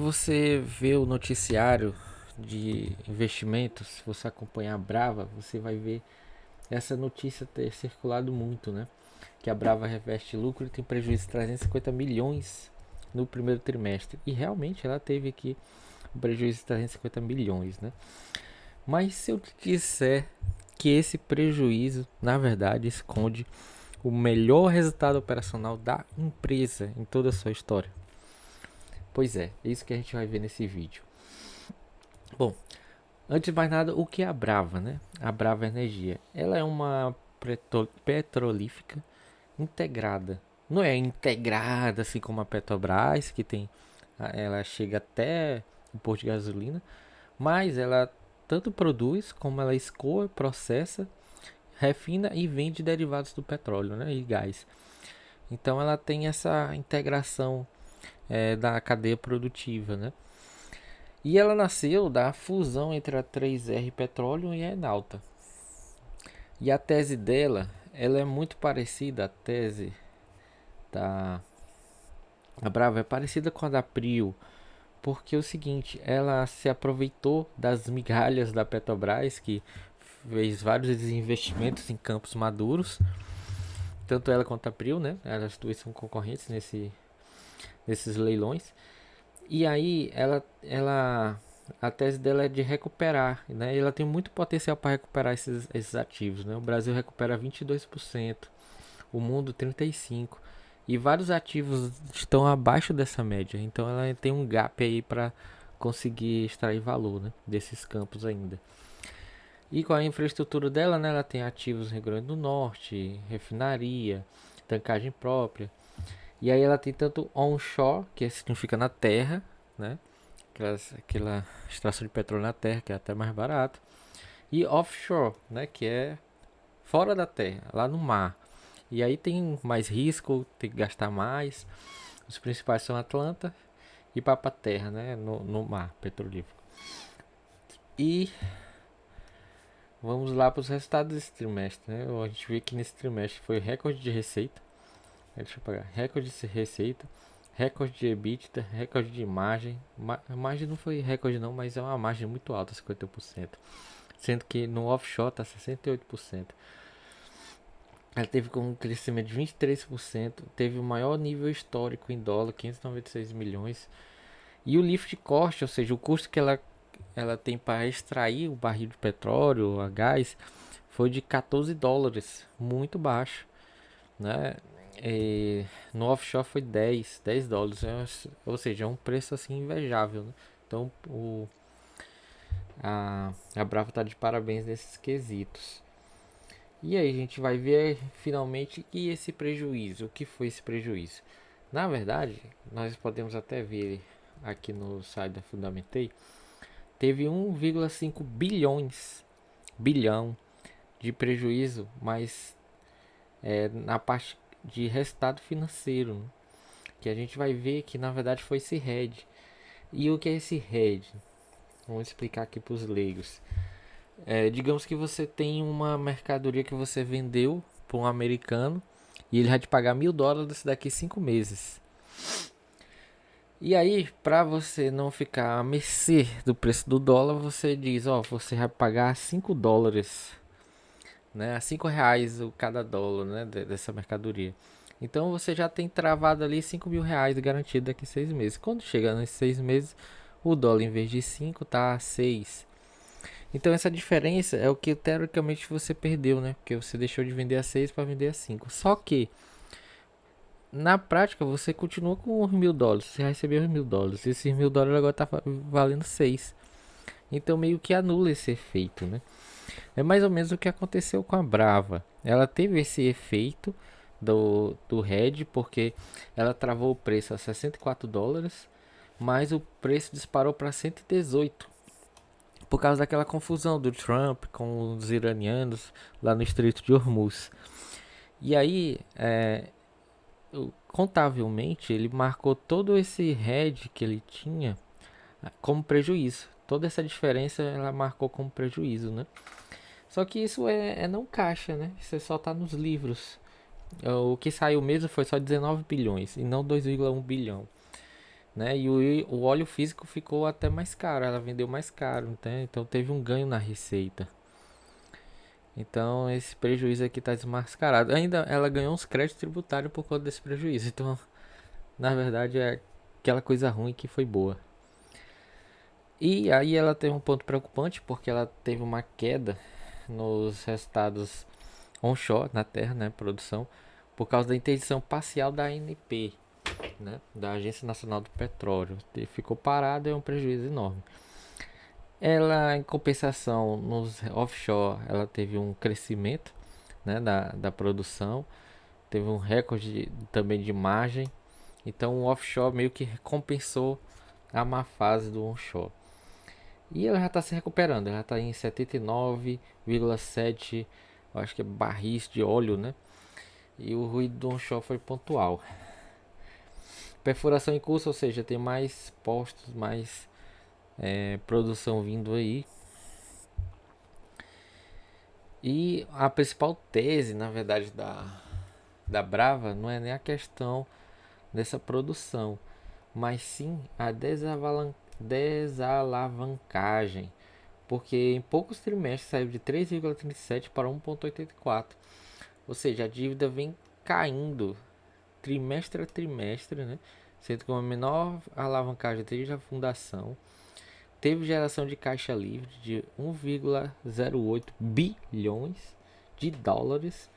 Você vê o noticiário de investimentos, se você acompanhar a Brava, você vai ver essa notícia ter circulado muito, né? Que a Brava reveste lucro e tem prejuízo de 350 milhões no primeiro trimestre. E realmente ela teve aqui um prejuízo de 350 milhões, né? Mas se eu te disser que esse prejuízo, na verdade, esconde o melhor resultado operacional da empresa em toda a sua história. Pois é isso que a gente vai ver nesse vídeo. Bom, antes de mais nada, o que é a Brava, né? A Brava Energia. Ela é uma petrolífica integrada. Não é integrada assim como a Petrobras, que tem, ela chega até o posto de gasolina, mas ela tanto produz como ela escoa, processa, refina e vende derivados do petróleo, né, e gás. Então ela tem essa integração da cadeia produtiva, né? E ela nasceu da fusão entre a 3R Petróleo e a Enalta. E a tese dela, ela é muito parecida, a tese da a Brava é parecida com a da Prio, porque é o seguinte, ela se aproveitou das migalhas da Petrobras, que fez vários investimentos em campos maduros, tanto ela quanto a Prio, né? Elas duas são concorrentes nesses leilões. E aí a tese dela é de recuperar, né? E ela tem muito potencial para recuperar esses ativos, né? O Brasil recupera 22%, o mundo 35%. E vários ativos estão abaixo dessa média. Então ela tem um gap aí para conseguir extrair valor, né, desses campos ainda. E com a infraestrutura dela, né, ela tem ativos no Rio Grande do Norte, refinaria, tancagem própria. E aí ela tem tanto onshore, que significa na terra, né? Aquela extração de petróleo na terra, que é até mais barato. E offshore, né? Que é fora da terra, lá no mar. E aí tem mais risco, tem que gastar mais. Os principais são Atlanta e Papa-Terra, né? No mar petrolífero. E vamos lá para os resultados desse trimestre, né? A gente vê que nesse trimestre foi recorde de receita. Deixa eu pagar. Recorde de receita, recorde de EBITDA, recorde de margem. A margem não foi recorde não, mas é uma margem muito alta, 50%. Sendo que no offshore está 68%. Ela teve com um crescimento de 23%, teve o maior nível histórico em dólar, 596 milhões. E o lift cost, ou seja, o custo que ela tem para extrair o barril de petróleo, a gás, foi de 14 dólares, muito baixo, né? E no offshore foi 10 dólares, ou seja, é um preço assim invejável, né? Então a Brava está de parabéns nesses quesitos. E aí a gente vai ver finalmente que esse prejuízo, o que foi esse prejuízo? Na verdade, nós podemos até ver aqui no site da Fundamentei, teve 1,5 bilhão de prejuízo, mas na parte de resultado financeiro, né? Que a gente vai ver que na verdade foi esse hedge. E o que é esse hedge? Vamos explicar aqui para os leigos. Digamos que você tem uma mercadoria que você vendeu para um americano e ele vai te pagar $1.000 daqui a 5 meses. E aí, para você não ficar a mercê do preço do dólar, você diz, ó, você vai pagar $5, né? R$ 5 cada dólar, né? Dessa mercadoria. Então você já tem travado ali R$ 5.000 garantido daqui a 6 meses. Quando chega nesses 6 meses, o dólar em vez de 5 tá a 6. Então essa diferença é o que teoricamente você perdeu, né? Porque você deixou de vender a 6 para vender a 5. Só que na prática você continua com os $1.000. Você recebeu os $1.000. Esses $1.000 agora tá valendo 6. Então meio que anula esse efeito, né? É mais ou menos o que aconteceu com a Brava. Ela teve esse efeito do hedge porque ela travou o preço a $64, mas o preço disparou para 118 por causa daquela confusão do Trump com os iranianos lá no Estreito de Hormuz. E aí, contavelmente, ele marcou todo esse hedge que ele tinha como prejuízo. Toda essa diferença ela marcou como prejuízo, né? Só que isso é não caixa, né? Isso só tá nos livros. O que saiu mesmo foi só 19 bilhões e não 2,1 bilhão. né? E o óleo físico ficou até mais caro, ela vendeu mais caro, né? Então teve um ganho na receita. Então esse prejuízo aqui está desmascarado. Ainda ela ganhou uns créditos tributários por conta desse prejuízo. Então, na verdade, é aquela coisa ruim que foi boa. E aí ela teve um ponto preocupante porque ela teve uma queda nos resultados onshore na terra, né, produção, por causa da interdição parcial da ANP, né, da Agência Nacional do Petróleo. E ficou parado, é um prejuízo enorme. Ela, em compensação, nos offshore, ela teve um crescimento, né, da produção, teve um recorde também de margem. Então o offshore meio que compensou a má fase do onshore. E ela já está se recuperando, ela está em 79,7, acho que é barris de óleo, né? E o ruído do onshore foi pontual. Perfuração em curso, ou seja, tem mais postos, mais produção vindo aí. E a principal tese, na verdade, da Brava não é nem a questão dessa produção, mas sim a desalavancagem, porque em poucos trimestres saiu de 3,37 para 1,84, ou seja, a dívida vem caindo trimestre a trimestre, né? Sendo que uma menor alavancagem desde a fundação, teve geração de caixa livre de 1,08 bilhões de dólares.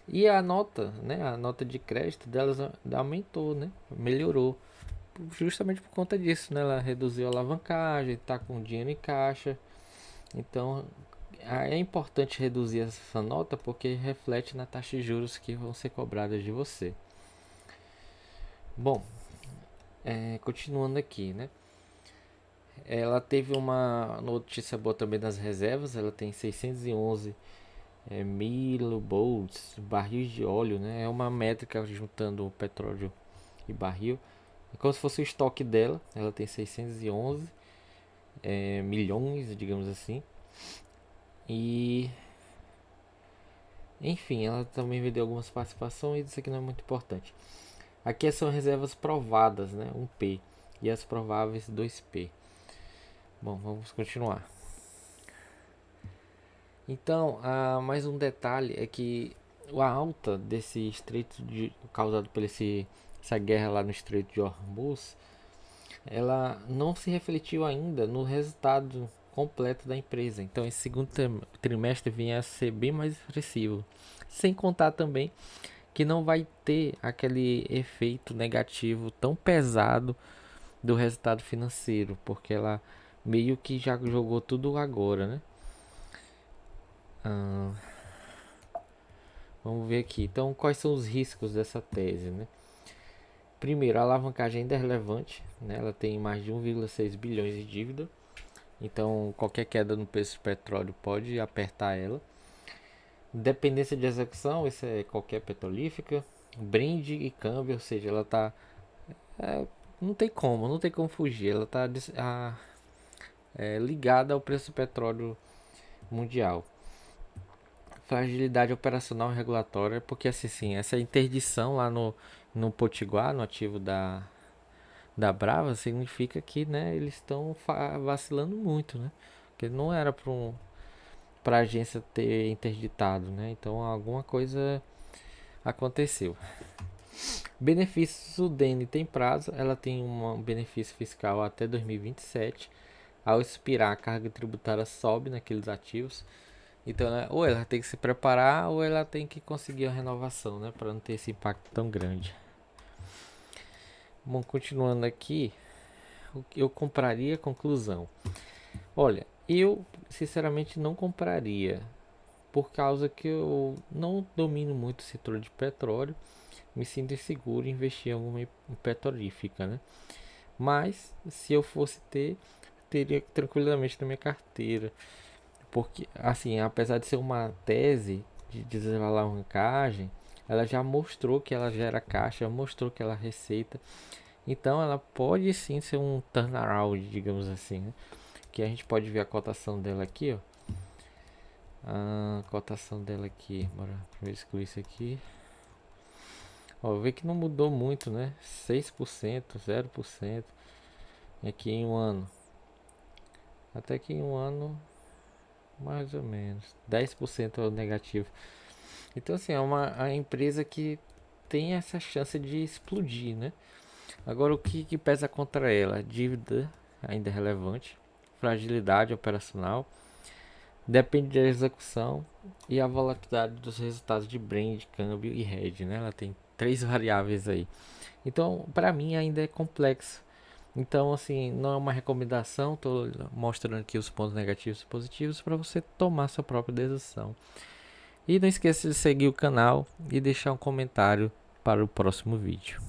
E a nota, né, a nota de crédito delas aumentou, né, melhorou, justamente por conta disso, né, ela reduziu a alavancagem, está com dinheiro em caixa. Então é importante reduzir essa nota porque reflete na taxa de juros que vão ser cobradas de você. Bom, continuando aqui, né, ela teve uma notícia boa também das reservas, ela tem 611 mil bolts, barris de óleo, né? É uma métrica juntando petróleo e barril. É como se fosse o estoque dela. Ela tem 611 milhões, digamos assim. E enfim, ela também vendeu algumas participações. Isso aqui não é muito importante. Aqui são reservas provadas, né? 1P. E as prováveis 2P. Bom, vamos continuar. Então, mais um detalhe é que a alta desse estreito causado por essa guerra lá no Estreito de Hormuz, ela não se refletiu ainda no resultado completo da empresa. Então, esse segundo trimestre vinha a ser bem mais expressivo. Sem contar também que não vai ter aquele efeito negativo tão pesado do resultado financeiro, porque ela meio que já jogou tudo agora, né? Ah, vamos ver aqui. Então, quais são os riscos dessa tese, né? Primeiro, a alavancagem ainda é relevante, né? Ela tem mais de 1,6 bilhões de dívida. Então, qualquer queda no preço do petróleo pode apertar ela. Dependência de execução, isso é qualquer petrolífica. Brinde e câmbio, ou seja, ela tá não tem como, não tem como fugir. Ela tá ligada ao preço do petróleo mundial. Fragilidade operacional e regulatória, porque assim, sim, essa interdição lá no Potiguar, no ativo da Brava, significa que, né, eles estão vacilando muito, né? Porque não era para a agência ter interditado, né? Então alguma coisa aconteceu. Benefícios: o DN tem prazo, ela tem um benefício fiscal até 2027. Ao expirar, a carga tributária sobe naqueles ativos. Então, né, ou ela tem que se preparar ou ela tem que conseguir a renovação, né, para não ter esse impacto tão grande. Bom, continuando aqui, eu compraria. Conclusão. Olha, eu sinceramente não compraria, por causa que eu não domino muito o setor de petróleo, me sinto inseguro em investir em alguma petrolífica, né? Mas se eu fosse teria tranquilamente na minha carteira, porque assim, apesar de ser uma tese de desalavancagem, ela já mostrou que ela gera caixa, mostrou que ela receita, então ela pode sim ser um turnaround, digamos assim, né? Que a gente pode ver a cotação dela aqui, ó. A cotação dela aqui, bora excluir isso aqui. Ó, vê que não mudou muito, né? 6%, 0% aqui em um ano. Até que em um ano, mais ou menos, 10% é o negativo. Então, assim, é uma empresa que tem essa chance de explodir, né? Agora, o que pesa contra ela? Dívida ainda relevante, fragilidade operacional, depende da execução e a volatilidade dos resultados de brand, câmbio e hedge, né? Ela tem três variáveis aí. Então, para mim ainda é complexo. Então, assim, não é uma recomendação, estou mostrando aqui os pontos negativos e positivos para você tomar sua própria decisão. E não esqueça de seguir o canal e deixar um comentário para o próximo vídeo.